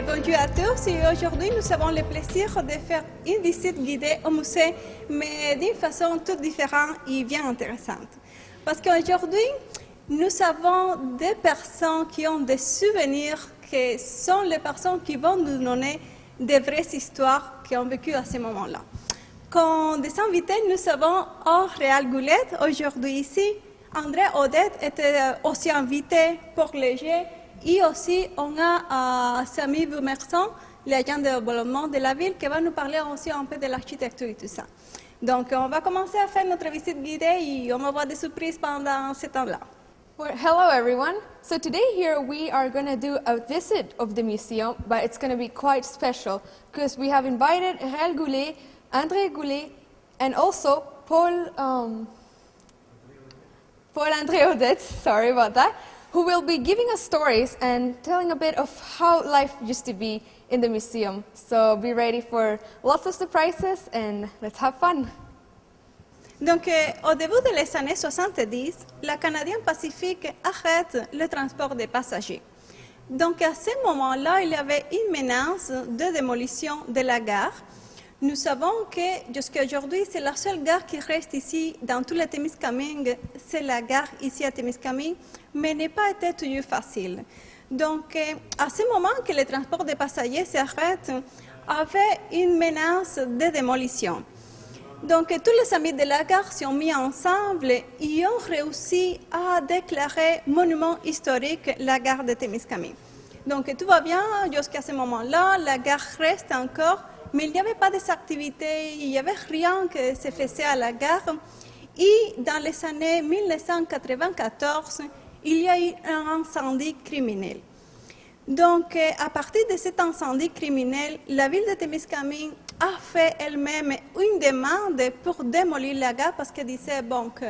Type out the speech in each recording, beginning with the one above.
bonjour à tous et aujourd'hui nous avons le plaisir de faire une visite guidée au musée, mais d'une façon toute différente et bien intéressante. Parce qu'aujourd'hui, nous avons des personnes qui ont des souvenirs, qui sont les personnes qui vont nous donner des vraies histoires qui ont vécu à ce moment-là. Comme des invités, nous avons Auréal Goulette aujourd'hui ici. André Odette était aussi invité pour les Jeux. Et aussi, on a Samy Boumerson, l'agent de développement de la ville, qui va nous parler aussi un peu de l'architecture et tout ça. Donc, on va commencer à faire notre visite guidée et on va avoir des surprises pendant ce temps-là. Well, hello everyone. So today here we are going to do a visit of the museum, but it's going to be quite special because we have invited Réal Goulet, André Goulet, and also Paul-André Odette, sorry about that, who will be giving us stories and telling a bit of how life used to be in the museum. So be ready for lots of surprises and let's have fun. Donc, au début des années 70, la Canadian Pacific arrête le transport des passagers. Donc, à ce moment-là, il y avait une menace de démolition de la gare. Nous savons que jusqu'à aujourd'hui, c'est la seule gare qui reste ici dans tout le Témiscamingue, c'est la gare ici à Témiscamingue, mais n'a pas été toujours facile. Donc, à ce moment que le transport des passagers s'arrête, avait une menace de démolition. Donc, tous les amis de la gare se sont mis ensemble et ont réussi à déclarer monument historique la gare de Témiscamingue. Donc, tout va bien jusqu'à ce moment-là, la gare reste encore, mais il n'y avait pas d'activités, il n'y avait rien qui se faisait à la gare. Et dans les années 1994, il y a eu un incendie criminel. Donc, à partir de cet incendie criminel, la ville de Témiscamingue a fait elle-même une demande pour démolir la gare parce qu'elle disait bon, que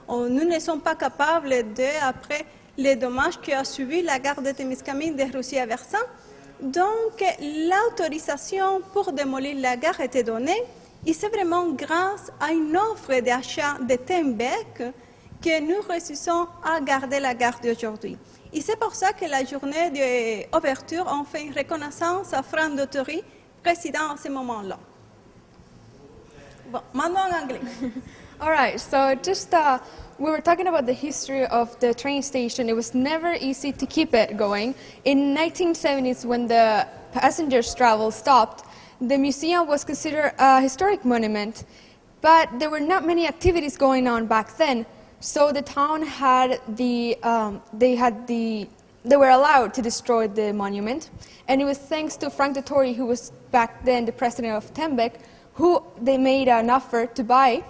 nous ne sommes pas capables de, après les dommages qu'a subi la gare de Témiscamingue de Russie à Versant. Donc, l'autorisation pour démolir la gare était donnée et c'est vraiment grâce à une offre d'achat de Tembec que nous réussissons à garder la gare d'aujourd'hui. Et c'est pour ça que la journée d'ouverture, on fait une reconnaissance à Franck Dautery, président à ce moment-là. Bon, maintenant en anglais. All right, so just we were talking about the history of the train station. It was never easy to keep it going. In 1970s, when the passengers travel stopped, the museum was considered a historic monument, but there were not many activities going on back then. So the town had they were allowed to destroy the monument, and it was thanks to Franck Dautery, who was back then the president of Tembec, who they made an offer to buy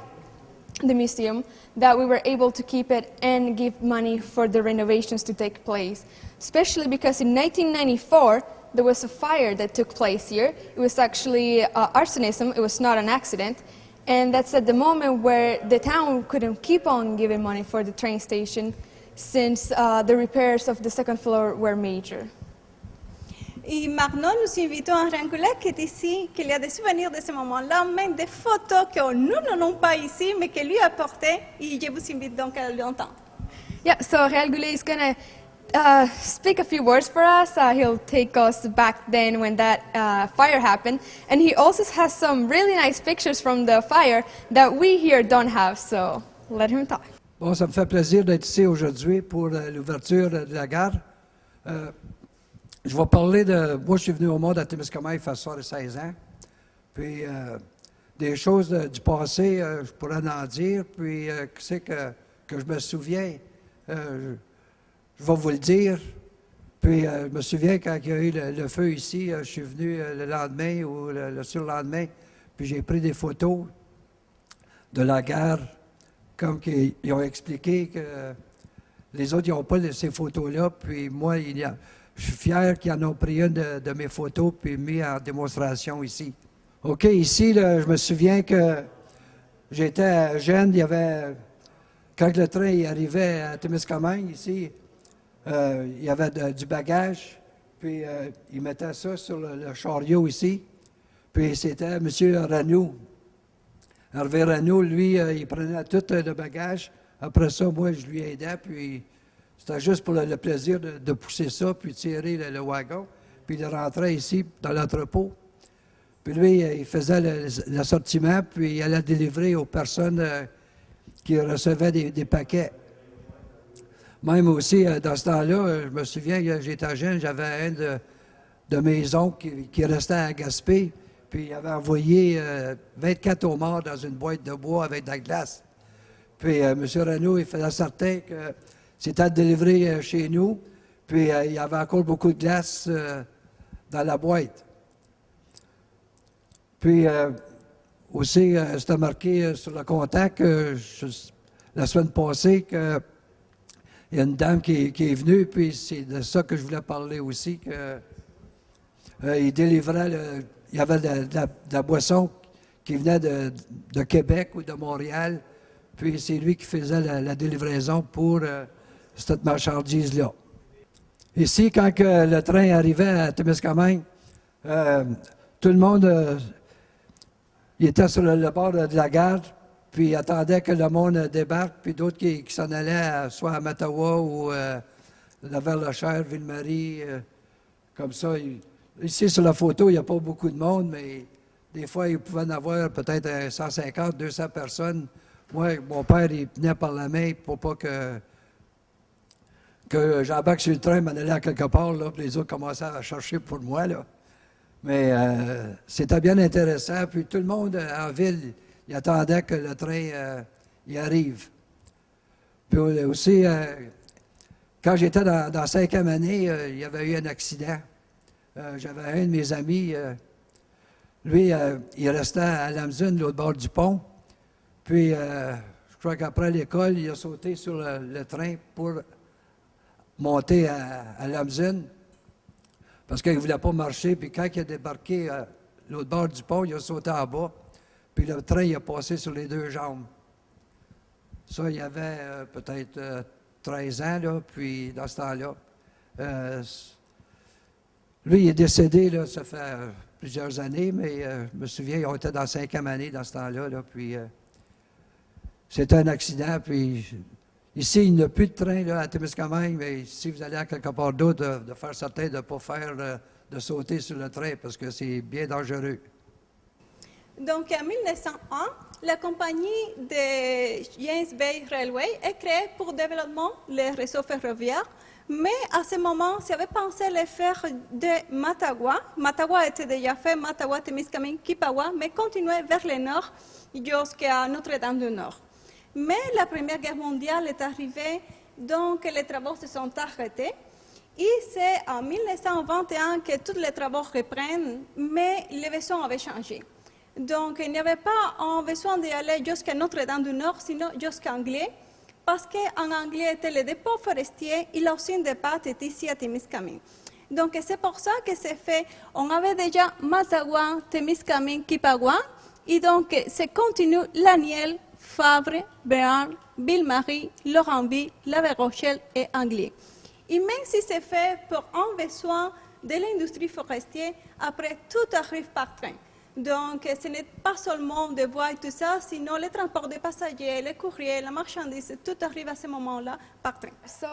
the museum, that we were able to keep it and give money for the renovations to take place. Especially because in 1994, there was a fire that took place here. It was actually arsonism, it was not an accident. And that's at the moment where the town couldn't keep on giving money for the train station since the repairs of the second floor were major. Et maintenant, nous invitons Auréal Goulette qui est ici, qu'il y a des souvenirs de ce moment-là, même des photos que nous n'avons pas ici, mais que lui a portées. Et je vous invite donc à l'entendre. Yeah, so Réal Goulet is going to speak a few words for us. He'll take us back then when that fire happened. And he also has some really nice pictures from the fire that we here don't have, so let him talk. Bon, ça me fait plaisir d'être ici aujourd'hui pour l'ouverture de la gare. Je vais parler de... Moi, je suis venu au monde à Témiscamingue il fait 16 ans. Puis, des choses du passé, je pourrais en dire. Puis, c'est que je me souviens, je vais vous le dire. Puis, je me souviens quand il y a eu le feu ici, je suis venu le lendemain ou le surlendemain. Puis, j'ai pris des photos de la gare, comme ils ont expliqué que les autres n'ont pas ces photos-là. Puis, moi, je suis fier qu'ils en ont pris une de mes photos puis mis en démonstration ici. OK, ici, là, je me souviens que j'étais jeune, il y avait, quand le train arrivait à Témiscamingue, ici, il y avait du bagage, puis ils mettaient ça sur le chariot ici, puis c'était M. Ranoux. Hervé Ranoux, lui, il prenait tout le bagage. Après ça, moi, je lui aidais, puis c'était juste pour le plaisir de pousser ça, puis tirer le wagon. puis il rentrait ici dans l'entrepôt. Puis lui, il faisait l'assortiment, puis il allait délivrer aux personnes qui recevaient des paquets. Même aussi, dans ce temps-là, je me souviens, j'étais jeune, j'avais un de mes oncles qui restait à Gaspé, puis il avait envoyé 24 homards dans une boîte de bois avec de la glace. Puis M. Renaud, il faisait certain que c'était délivré chez nous, puis il y avait encore beaucoup de glace dans la boîte. Puis aussi, c'était marqué sur le contact la semaine passée qu'il y a une dame qui est venue, puis c'est de ça que je voulais parler aussi, il délivrait, il y avait de la boisson qui venait de Québec ou de Montréal, puis c'est lui qui faisait la livraison pour cette marchandise-là. Ici, quand le train arrivait à Témiscamingue, tout le monde il était sur le bord de la gare, puis il attendait que le monde débarque, puis d'autres qui s'en allaient soit à Mattawa ou vers la Chaire, Ville-Marie, comme ça. Ici, sur la photo, il n'y a pas beaucoup de monde, mais des fois, il pouvait en avoir peut-être 150, 200 personnes. Moi, mon père, il tenait par la main pour pas que j'embarque sur le train, m'en allait à quelque part, là, puis les autres commençaient à chercher pour moi, là. Mais c'était bien intéressant. Puis tout le monde en ville, il attendait que le train y arrive. Puis aussi, quand j'étais dans la 5e année, il y avait eu un accident. J'avais un de mes amis, lui, il restait à Lamzun, l'autre bord du pont. Puis, je crois qu'après l'école, il a sauté sur le train pour monter à Lamzun. Parce qu'il ne voulait pas marcher, puis quand il a débarqué l'autre bord du pont, il a sauté en bas, puis le train il a passé sur les 2 jambes. Ça, il y avait peut-être 13 ans, là, puis dans ce temps-là. Lui, il est décédé, là, ça fait plusieurs années, mais je me souviens, on était dans la 5e année dans ce temps-là, là, puis c'était un accident, puis ici, il n'y a plus de train là, à Témiscamingue, mais si vous allez à quelque part d'autre, de faire certain de ne pas faire, de sauter sur le train, parce que c'est bien dangereux. Donc, en 1901, la compagnie de James Bay Railway est créée pour développer les réseaux ferroviaires, mais à ce moment, si avait pensé le faire de Mattawa. Mattawa était déjà fait, Mattawa, Témiscamingue, Kipawa, mais continuait vers le nord jusqu'à Notre-Dame-du-Nord. Mais la Première Guerre mondiale est arrivée, donc les travaux se sont arrêtés. Et c'est en 1921 que tous les travaux reprennent, mais les vaisseaux avaient changé. Donc, il n'y avait pas besoin d'aller jusqu'à Notre-Dame-du-Nord, sinon jusqu'à Anglais, parce qu'en Anglais était le dépôt forestier et l'usine de pâtes était ici à Témiscamingue. Donc, c'est pour ça que c'est fait. On avait déjà Mattawa, Témiscamingue, Kipawa, et donc, c'est continue Laniel, Fabre, Béarn, Ville-Marie, Laurentville, La Rochelle et Anglais. Et même si c'est fait pour un besoin de l'industrie forestière, après tout arrive par train. Donc, ce n'est pas seulement des voies et tout ça, sinon les transports de passagers, les courriers, la marchandise, tout arrive à ce moment-là par train. So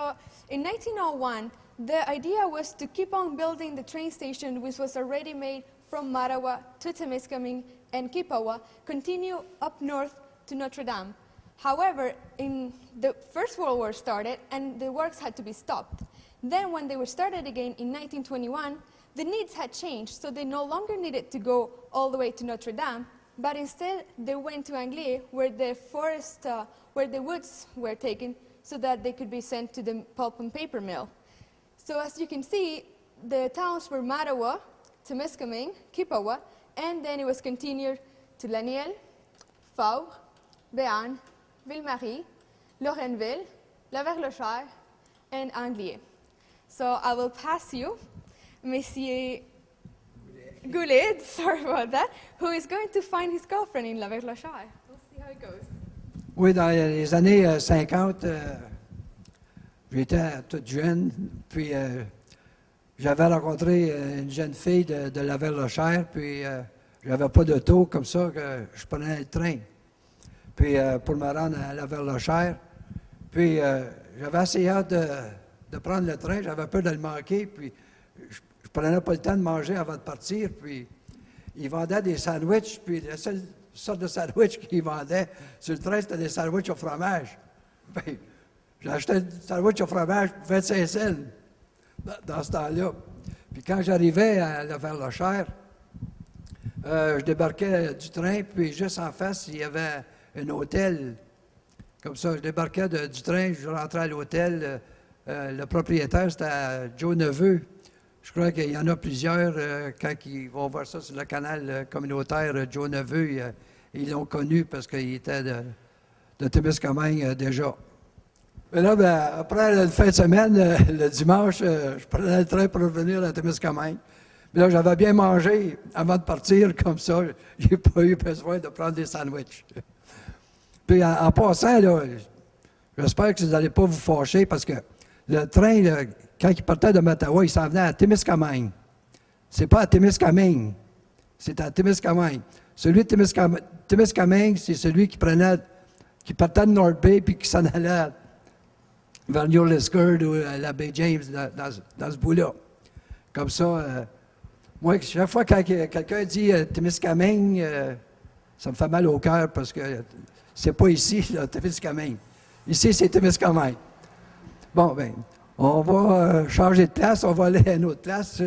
in 1901, the idea was to keep on building the train station, which was already made from Mattawa to Témiscamingue and Kipawa, continue up north to Notre Dame. However, in the First World War started and the works had to be stopped. Then when they were started again in 1921, the needs had changed, so they no longer needed to go all the way to Notre Dame, but instead they went to Anglais, where the forest, where the woods were taken, so that they could be sent to the pulp and paper mill. So as you can see, the towns were Mattawa, Témiscamingue, Kipawa, and then it was continued to Laniel, Faure, Béarn, Ville-Marie, Laurenville, La Verlochère, and Anglier. So I will pass you Monsieur Goulet, sorry about that, who is going to find his girlfriend in La Verlochère. We'll see how it goes. Oui, dans les années 50, j'étais toute jeune, puis j'avais rencontré une jeune fille de La Verlochère, puis j'avais pas d'auto, comme ça que je prenais le train. Puis pour me rendre à La Verlochère, puis j'avais assez hâte de prendre le train, j'avais peur de le manquer, puis je prenais pas le temps de manger avant de partir, puis ils vendaient des sandwichs, puis la seule sorte de sandwich qu'ils vendaient sur le train, c'était des sandwichs au fromage. Puis, j'ai acheté un sandwich au fromage pour 25 cents dans ce temps-là. Puis quand j'arrivais vers le Cher, je débarquais du train, puis juste en face, il y avait un hôtel. Comme ça, je débarquais du train, je rentrais à l'hôtel. Le propriétaire, c'était Joe Neveu. Je crois qu'il y en a plusieurs, quand ils vont voir ça sur le canal communautaire, Joe Neveu, ils l'ont connu parce qu'il était de Témiscamingue déjà. Mais là, après la fin de semaine, le dimanche, je prenais le train pour revenir à Témiscamingue. Mais là, j'avais bien mangé avant de partir, comme ça, j'ai pas eu besoin de prendre des sandwichs. Puis en passant, là, j'espère que vous n'allez pas vous fâcher parce que le train, là, quand il partait de Mattawa, il s'en venait à Témiscamingue. C'est pas à Témiscamingue, c'est à Témiscamingue. Celui de Témiscamingue, c'est celui qui partait de North Bay puis qui s'en allait vers New Liskeard ou la baie James, dans ce bout-là. Comme ça, moi, chaque fois que quelqu'un dit Témiscamingue, ça me fait mal au cœur parce que c'est pas ici, là, Témiscamingue. Ici, c'est Témiscamingue. Bon, bien, on va changer de place, on va aller à une autre place.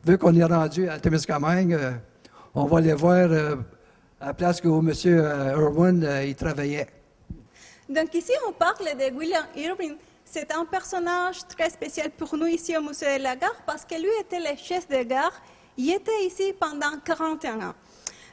Vu qu'on est rendu à Témiscamingue, on va aller voir à la place où M. Irwin il travaillait. Donc ici, on parle de William Irwin. C'est un personnage très spécial pour nous ici au Musée de la Gare parce que lui était le chef de gare. Il était ici pendant 41 ans.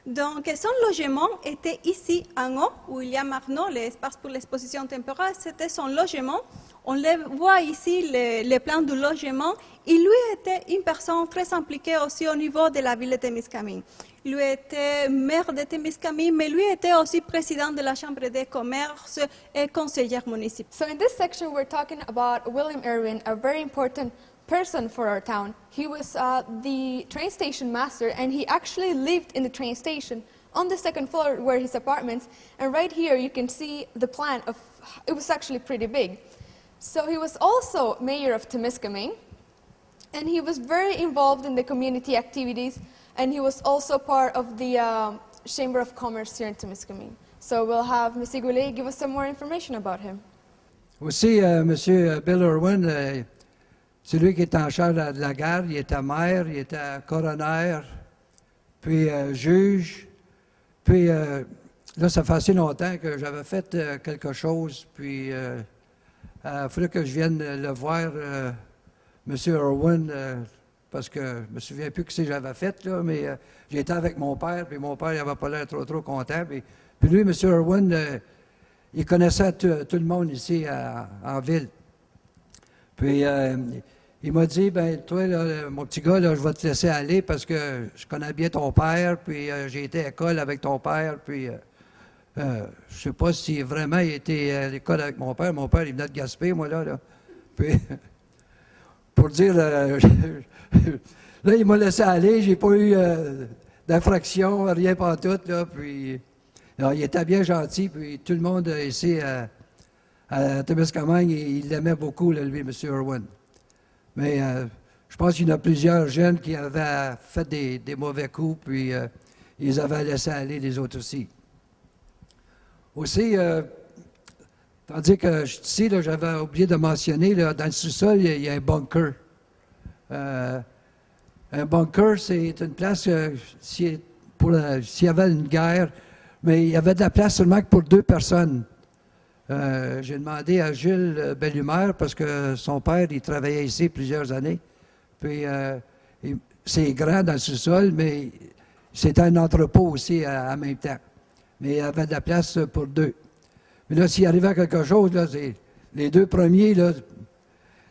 Donc son logement était ici en haut, où il y a maintenant l'espace pour l'exposition temporaire. C'était son logement. On le voit ici, le plan du logement. Et lui était une personne très impliquée aussi au niveau de la ville de Témiscamingue. Lui était maire de Témiscamingue, mais lui était aussi président de la Chambre de commerce et conseiller municipal. So in this section, we're talking about William Irwin, a very important person for our town. He was the train station master, and he actually lived in the train station on the second floor where his apartments. And right here, you can see the plan of, it was actually pretty big. So he was also mayor of Témiscamingue, and he was very involved in the community activities, and he was also part of the Chamber of Commerce here in Témiscamingue. So we'll have M. Goulet give us some more information about him. Aussi, M. Bill Irwin, c'est lui qui est en charge de la gare. Il était maire, il était coroner, puis juge. Puis là, ça fait assez longtemps que j'avais fait quelque chose, puis il faudrait que je vienne le voir, M. Irwin, parce que je ne me souviens plus ce que j'avais fait, là, mais j'étais avec mon père, puis mon père n'avait pas l'air trop content. Puis lui, M. Irwin, il connaissait tout le monde ici en ville. Puis il m'a dit, ben toi, là, mon petit gars, là, je vais te laisser aller parce que je connais bien ton père, puis j'ai été à l'école avec ton père, puis je ne sais pas si vraiment il était à l'école avec mon père. Mon père, il venait de Gaspé, moi, là. Puis, pour dire, là, il m'a laissé aller, j'ai pas eu d'infraction, rien pantoute, là, puis alors, il était bien gentil, puis tout le monde ici à Témiscamingue, il l'aimait beaucoup, là, lui, M. Irwin. Mais je pense qu'il y en a plusieurs jeunes qui avaient fait des mauvais coups, puis ils avaient laissé aller les autres aussi. Aussi, tandis que je suis ici, là, j'avais oublié de mentionner, là, dans le sous-sol, il y a un bunker. Un bunker, c'est une place, s'il y avait une guerre, mais il y avait de la place seulement que pour 2 personnes. J'ai demandé à Jules Bellumeur, parce que son père, il travaillait ici plusieurs années. Puis, c'est grand dans le sous-sol, mais c'était un entrepôt aussi en même temps. Mais il y avait de la place pour 2. Mais là, s'il arrivait quelque chose, là, les 2 premiers, là,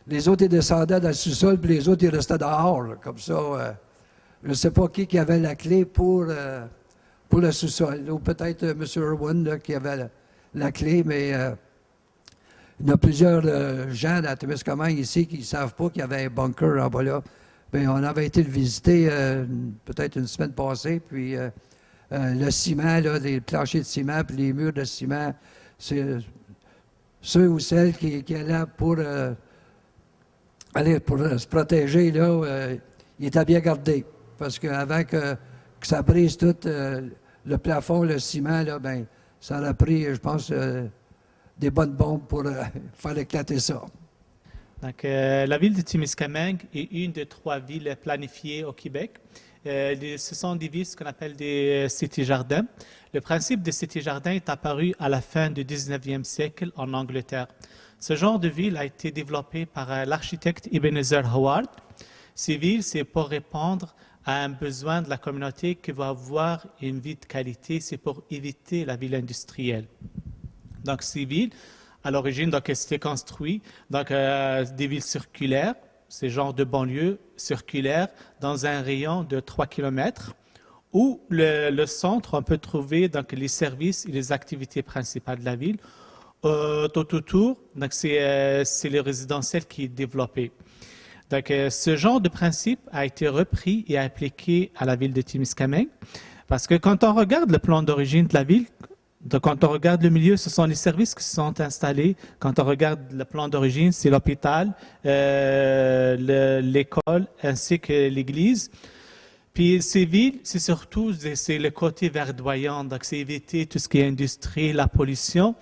les autres, ils descendaient dans le sous-sol, puis les autres, ils restaient dehors. Là, comme ça, je ne sais pas qui avait la clé pour le sous-sol. Ou peut-être M. Irwin là, qui avait la clé, mais il y a plusieurs gens dans Témiscamingue ici qui ne savent pas qu'il y avait un bunker en bas là. Bien, on avait été le visiter peut-être une semaine passée, puis le ciment, là, les planchers de ciment, puis les murs de ciment, c'est ceux ou celles qui allaient pour se protéger, là, il était bien gardé. Parce qu'avant que ça brise tout, le plafond, le ciment, là, ben, ça aurait pris, je pense, des bonnes bombes pour faire éclater ça. Donc, la ville de Témiscamingue est une des 3 villes planifiées au Québec. Ce sont des villes, ce qu'on appelle des cités-jardins. Le principe de cité-jardin est apparu à la fin du 19e siècle en Angleterre. Ce genre de ville a été développé par l'architecte Ebenezer Howard. Ces villes, c'est pour répondre à un besoin de la communauté qui va avoir une vie de qualité, c'est pour éviter la ville industrielle. Donc, ces villes, à l'origine, c'était construit des villes circulaires, ces genres de banlieues circulaires, dans un rayon de 3 km, où le centre, on peut trouver les services et les activités principales de la ville. Tout autour, c'est le résidentiel qui est développé. Donc, ce genre de principe a été repris et appliqué à la ville de Témiscamingue, parce que quand on regarde le plan d'origine de la ville, quand on regarde le milieu, ce sont les services qui se sont installés. Quand on regarde le plan d'origine, c'est l'hôpital, l'école ainsi que l'église. Puis ces villes, c'est surtout c'est le côté verdoyant, donc c'est éviter tout ce qui est industrie, la pollution.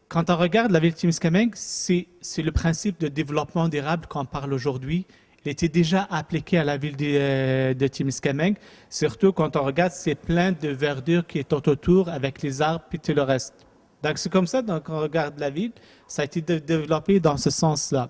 Quand on regarde la ville de Témiscamingue, c'est le principe de développement durable qu'on parle aujourd'hui. Il était déjà appliqué à la ville de Témiscamingue, surtout quand on regarde, c'est plein de verdure qui est tout autour avec les arbres et tout le reste. Donc c'est comme ça, donc on regarde la ville, ça a été développé dans ce sens-là.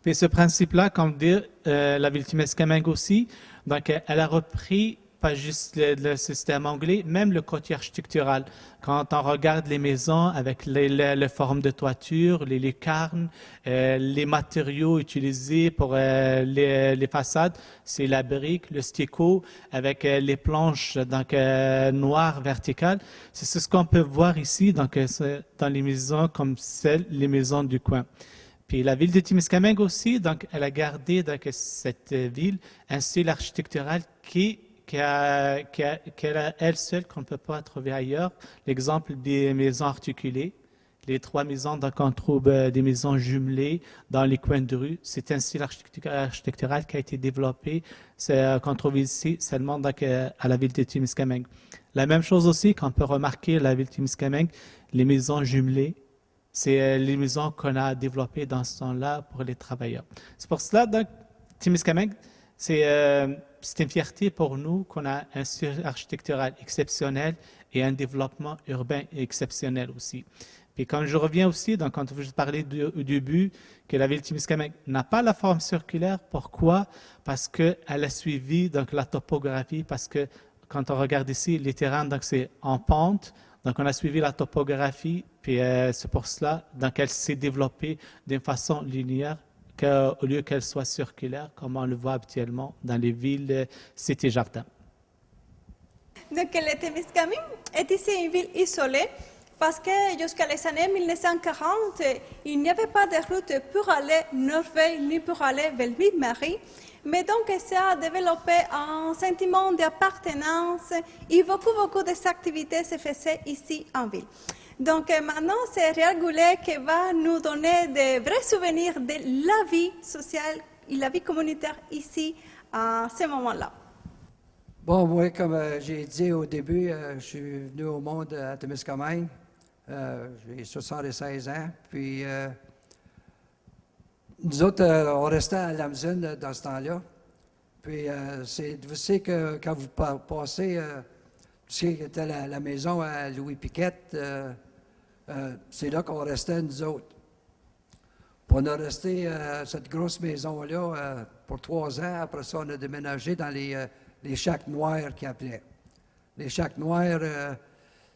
Puis ce principe-là, comme dire, la ville de Témiscamingue aussi, donc elle a repris pas juste le système anglais, même le côté architectural. Quand on regarde les maisons avec les formes de toiture, les lucarnes, les matériaux utilisés pour les façades, c'est la brique, le stucco, avec les planches noires verticales. C'est ce qu'on peut voir ici dans les maisons comme les maisons du coin. Puis la ville de Témiscamingue aussi, donc elle a gardé cette ville un style architectural qu'elle a elle seule, qu'on ne peut pas trouver ailleurs. L'exemple des maisons articulées, les 3 maisons, donc on trouve des maisons jumelées dans les coins de rue. C'est un style architectural qui a été développé, qu'on trouve ici seulement à la ville de Témiscamingue. La même chose aussi qu'on peut remarquer à la ville de Témiscamingue, les maisons jumelées, c'est les maisons qu'on a développées dans ce temps-là pour les travailleurs. C'est pour cela, donc, Témiscamingue, c'est une fierté pour nous qu'on a un style architectural exceptionnel et un développement urbain exceptionnel aussi. Puis quand je reviens aussi, donc quand je parlais au début que la ville de Témiscamingue n'a pas la forme circulaire, pourquoi? Parce qu'elle a suivi donc, la topographie, parce que quand on regarde ici, les terrains, donc c'est en pente, donc on a suivi la topographie, puis c'est pour cela, donc elle s'est développée d'une façon linéaire, au lieu qu'elle soit circulaire, comme on le voit habituellement dans les villes cité-jardins. Donc, le Témiscamingue est ici une ville isolée parce que jusqu'à les années 1940, il n'y avait pas de route pour aller Norvège ni pour aller vers Ville-Marie. Mais donc, ça a développé un sentiment d'appartenance et beaucoup d'activités se faisaient ici en ville. Donc maintenant, c'est Réal Goulet qui va nous donner de vrais souvenirs de la vie sociale et la vie communautaire ici à ce moment-là. Bon, moi, comme j'ai dit au début, je suis venu au monde à Témiscamingue. J'ai 76 ans. Puis, nous autres, on restait à Lamzune dans ce temps-là. Puis, vous savez que quand vous passez, c'était la maison à Louis Piquette, c'est là qu'on restait, nous autres. Puis on a resté à cette grosse maison-là pour 3 ans. Après ça, on a déménagé dans les chacs noirs qu'ils appelaient. Les chacs noirs,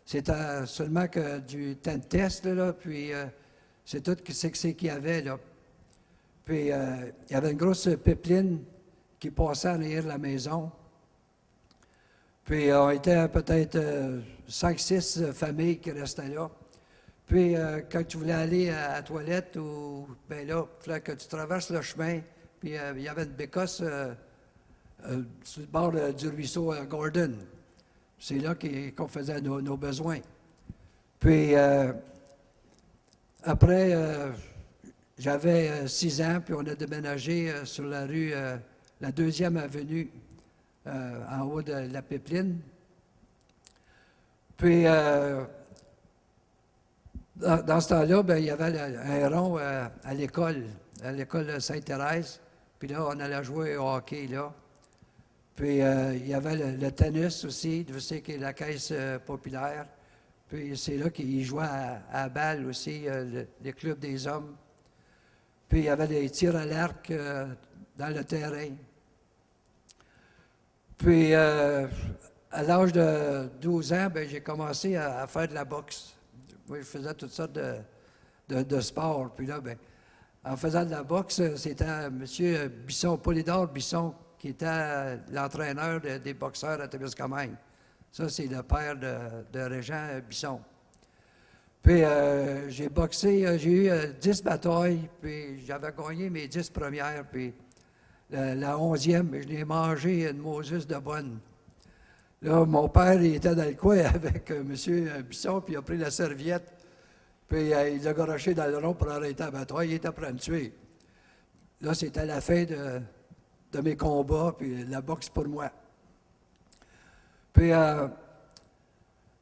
c'était seulement que du tent test, là, puis c'est tout ce qu'il y avait, là. Puis il y avait une grosse pipeline qui passait en arrière de la maison. Puis on était peut-être 5-6 familles qui restaient là. Puis, quand tu voulais aller à la toilette, ben là, il fallait que tu traverses le chemin, puis il y avait une bécosse sur le bord du ruisseau Gordon. C'est là qu'on faisait nos besoins. Puis, après, j'avais 6 ans, puis on a déménagé sur la rue la 2e avenue, en haut de la Pipeline. Puis, dans ce temps-là, ben, il y avait un rond à l'école de Sainte-Thérèse. Puis là, on allait jouer au hockey, là. Puis, il y avait le tennis aussi, tu sais, qui est la caisse populaire. Puis, c'est là qu'ils jouaient à balle aussi, les clubs des hommes. Puis, il y avait des tirs à l'arc dans le terrain. Puis, à l'âge de 12 ans, ben, j'ai commencé à faire de la boxe. Moi, je faisais toutes sortes de sports. Puis là, ben, en faisant de la boxe, c'était M. Bisson, Polydore Bisson, qui était l'entraîneur des boxeurs à Témiscamingue. Ça, c'est le père de Régent Bisson. Puis, j'ai boxé, j'ai eu 10 batailles, puis j'avais gagné mes 10 premières, puis la 11e, je l'ai mangé une Moses de bonne. Là, mon père, il était dans le coin avec M. Bisson, puis il a pris la serviette, puis il l'a garoché dans le rond pour arrêter la bataille. Il était prêt à me tuer. Là, c'était la fin de mes combats, puis la boxe pour moi. Puis,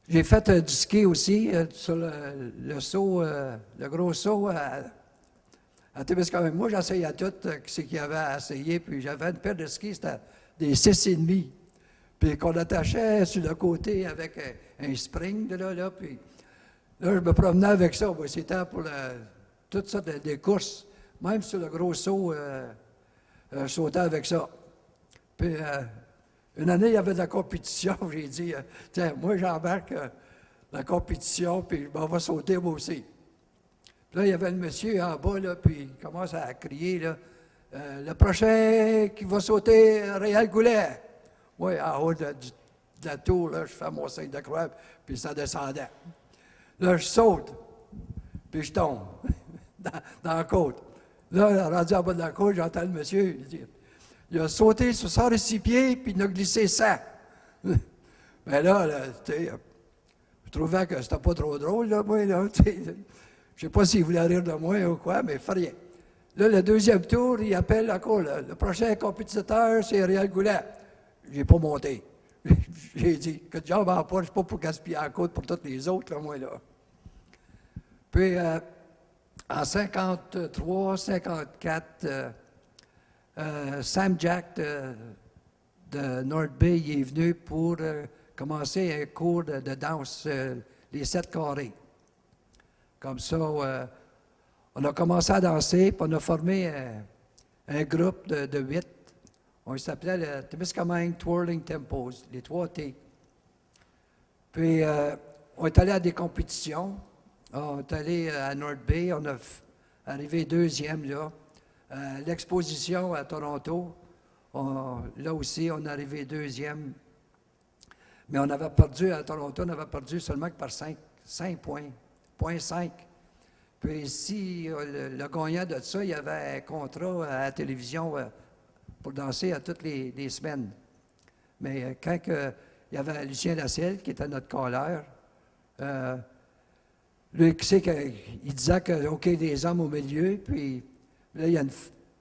j'ai fait du ski aussi, sur le saut, le gros saut à Témiscamingue. Moi, j'essayais tout ce qu'il y avait à essayer, puis j'avais une paire de skis, c'était des 6,5. Puis qu'on attachait sur le côté avec un spring de là, puis là, je me promenais avec ça. Bon, c'était pour toutes sortes des courses. Même sur le gros saut, je sautais avec ça. Puis une année, il y avait de la compétition. J'ai dit, tiens, moi, j'embarque la compétition, puis je m'en vais sauter moi aussi. Puis là, il y avait le monsieur en bas, là, puis il commence à crier, là, le prochain qui va sauter, Réal Goulet. Oui, en haut de la tour, là, je fais mon signe de croix, puis ça descendait. Là, je saute, puis je tombe dans la côte. Là, rendu en bas de la côte, j'entends le monsieur, il a sauté sur 106 pieds, puis il a glissé 100. Mais là, tu sais, je trouvais que c'était pas trop drôle, là, moi, là, tu sais. Je ne sais pas s'il voulait rire de moi ou quoi, mais il fait rien. Là, le 2e tour, il appelle encore, le prochain compétiteur, c'est Réal Goulet. Je n'ai pas monté. J'ai dit, que de jambes en poche, pas pour gaspiller la côte pour tous les autres, là, moi, là. Puis, en 53, 54, Sam Jack de North Bay il est venu pour commencer un cours de danse, les 7 carrés. Comme ça, on a commencé à danser, puis on a formé un groupe de 8. On s'appelait le Témiscamingue Twirling Tempos, les 3 T. Puis, on est allé à des compétitions. On est allé à North Bay, on a arrivé 2e là. L'exposition à Toronto, là aussi, on est arrivé 2e. Mais on avait perdu à Toronto, on avait perdu seulement que par 5 points. 0,5. Puis si le gagnant de ça, il y avait un contrat à la télévision pour danser à toutes les semaines. Mais quand il y avait Lucien Lasselle, qui était notre caller, lui, il disait que, OK, des hommes au milieu, puis là, il y a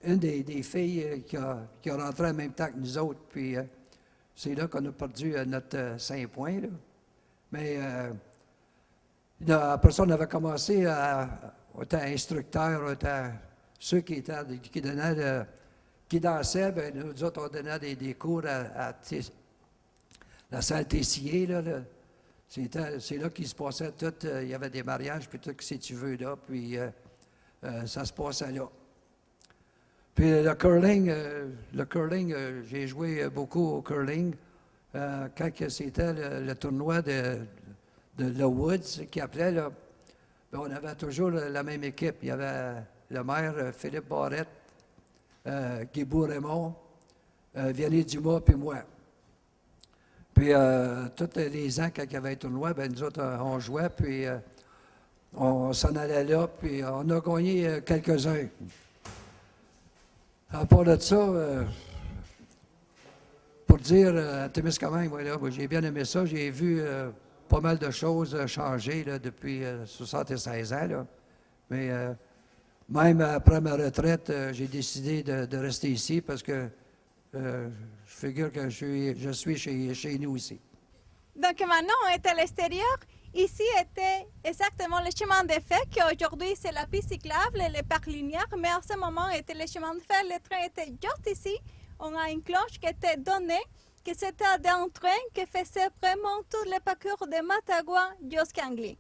une des filles qui a rentré en même temps que nous autres, puis c'est là qu'on a perdu notre 5 points, là. Mais après ça, on avait commencé on était instructeurs, on était ceux qui dansaient, bien, nous autres, on donnait des cours à la salle Tessier, là. C'est là qu'il se passait tout, il y avait des mariages, puis tout, si tu veux, là, puis ça se passait là. Puis le curling, j'ai joué beaucoup au curling. Quand c'était le tournoi de The Woods, qui appelait, là, ben, on avait toujours la même équipe. Il y avait le maire Philippe Barrette, Guy Raymond, Vianney Dumas, puis moi. Puis, tous les ans, quand il y avait un tournoi, ben, nous autres, on jouait, puis on s'en allait là, puis on a gagné quelques-uns. À part de ça, pour dire à Témiscamingue, moi, j'ai bien aimé ça. J'ai vu pas mal de choses changer là, depuis 76 ans. Là. Mais même après ma retraite, j'ai décidé de rester ici parce que je figure que je suis chez nous ici. Donc maintenant, on est à l'extérieur. Ici était exactement le chemin de fer, qui aujourd'hui c'est la piste cyclable et le parc linéaire, mais à ce moment était le chemin de fer, le train était juste ici. On a une cloche qui était donnée, que c'était un train qui faisait vraiment tout le parcours de Matagua jusqu'à Angly.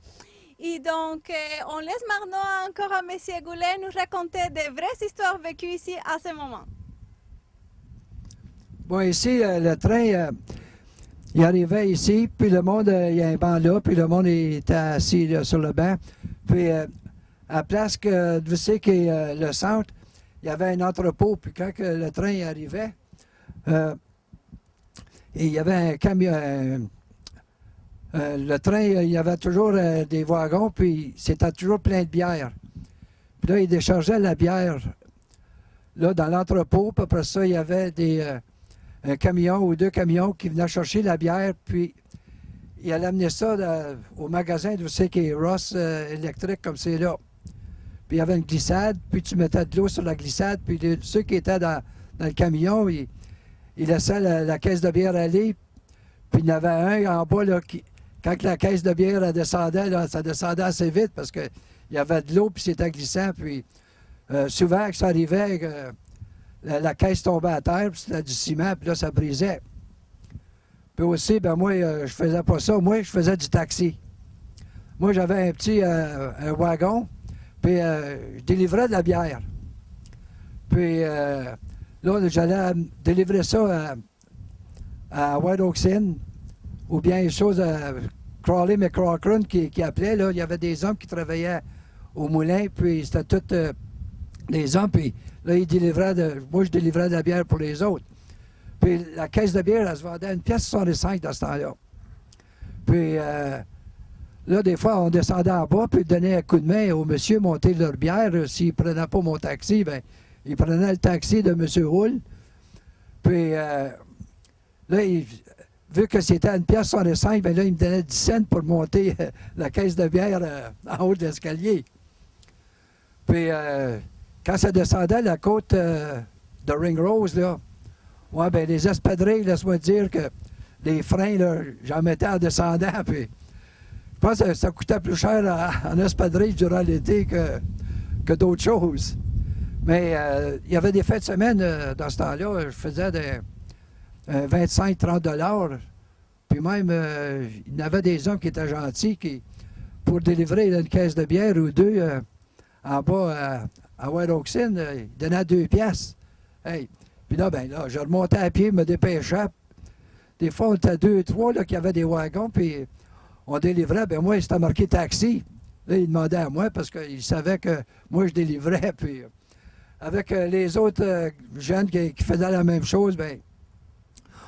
Et donc, on laisse maintenant encore à M. Goulet nous raconter des vraies histoires vécues ici à ce moment. Bon, ici, le train, il arrivait ici, puis le monde, il y a un banc là, puis le monde était assis là, sur le banc. Puis, à la place que, vous savez, qui est le centre, il y avait un entrepôt, puis quand que le train arrivait, il y avait un camion. Le train, il y avait toujours des wagons, puis c'était toujours plein de bière. Puis là, il déchargeait la bière là, dans l'entrepôt, puis après ça, il y avait un camion ou 2 camions qui venaient chercher la bière, puis il allait amener ça au magasin, vous savez, qui est Ross électrique, comme c'est là. Puis il y avait une glissade, puis tu mettais de l'eau sur la glissade, puis ceux qui étaient dans le camion, ils laissaient la caisse de bière aller, puis il y en avait un en bas, là, quand la caisse de bière elle descendait, là, ça descendait assez vite parce qu'il y avait de l'eau, puis c'était glissant, puis souvent, que ça arrivait, la caisse tombait à terre, puis c'était du ciment, puis là, ça brisait. Puis aussi, ben moi, je faisais pas ça. Moi, je faisais du taxi. Moi, j'avais un petit un wagon, puis je délivrais de la bière. Puis là, j'allais délivrer ça à White Oaks Inn, ou bien les choses à Crawley McCracken qui appelait. Là, il y avait des hommes qui travaillaient au moulin, puis c'était tous des hommes, puis là, ils délivraient moi, je délivrais de la bière pour les autres. Puis la caisse de bière, elle se vendait à 1,65 dans ce temps-là. Puis là, des fois, on descendait en bas, puis ils donnaient un coup de main au monsieur monter leur bière. S'ils ne prenaient pas mon taxi, bien, ils prenaient le taxi de M. Hull. Puis là, vu que c'était à 1,65 bien là, il me donnait 10 cents pour monter la caisse de bière en haut de l'escalier. Puis quand ça descendait la côte de Ringrose, là, ouais, ben les espadrilles, laisse-moi dire que les freins, là, j'en mettais en descendant, puis je pense que ça coûtait plus cher en espadrille durant l'été que d'autres choses. Mais il y avait des fêtes de semaine dans ce temps-là, je faisais des 25-30 $. Puis même, il y avait des hommes qui étaient gentils qui, pour délivrer une caisse de bière ou deux en bas à White Oaks Inn, ils donnaient 2 piastres. Hey. Puis là, ben là, je remontais à pied, me dépêchais. Des fois, on était 2 3 là, qui avaient des wagons, puis on délivrait. Ben moi, c'était marqué taxi. Là, ils demandaient à moi parce qu'ils savaient que moi, je délivrais. Puis avec les autres jeunes qui faisaient la même chose, ben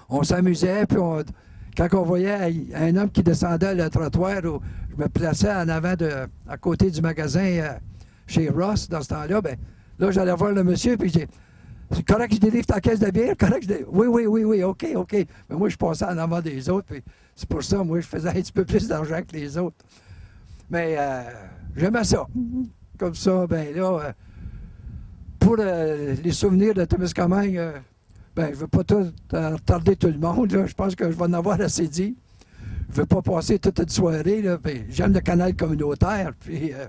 on s'amusait, puis quand on voyait un homme qui descendait le trottoir, je me plaçais en avant à côté du magasin chez Ross dans ce temps-là, ben là, j'allais voir le monsieur, puis je dis, c'est correct que je délivre ta caisse de bière? Correct que oui, OK. Mais moi, je passais en avant des autres, puis c'est pour ça, moi, je faisais un petit peu plus d'argent que les autres. Mais j'aimais ça. Comme ça, ben là, pour les souvenirs de Témiscamingue, ben, je ne veux pas retarder tout le monde. Là. Je pense que je vais en avoir assez dit. Je ne veux pas passer toute une soirée. Là, j'aime le canal communautaire. Puis, je ne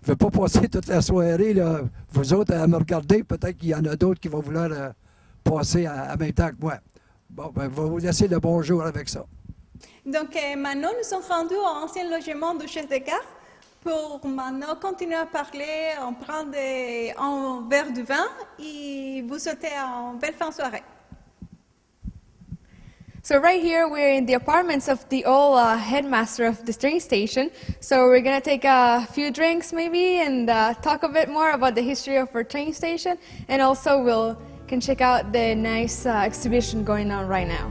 veux pas passer toute la soirée. Là, vous autres, à me regarder. Peut-être qu'il y en a d'autres qui vont vouloir passer en même temps que moi. Bon, ben, je vais vous laisser le bonjour avec ça. Donc maintenant, nous sommes rendus au ancien logement du chef de gare. Pour maintenant continuer à parler, on prend un verre de vin et vous souhaitez une belle fin de soirée. So right here, we're in the apartments of the old headmaster of the train station. So we're going to take a few drinks maybe and talk a bit more about the history of our train station. And also can check out the nice exhibition going on right now.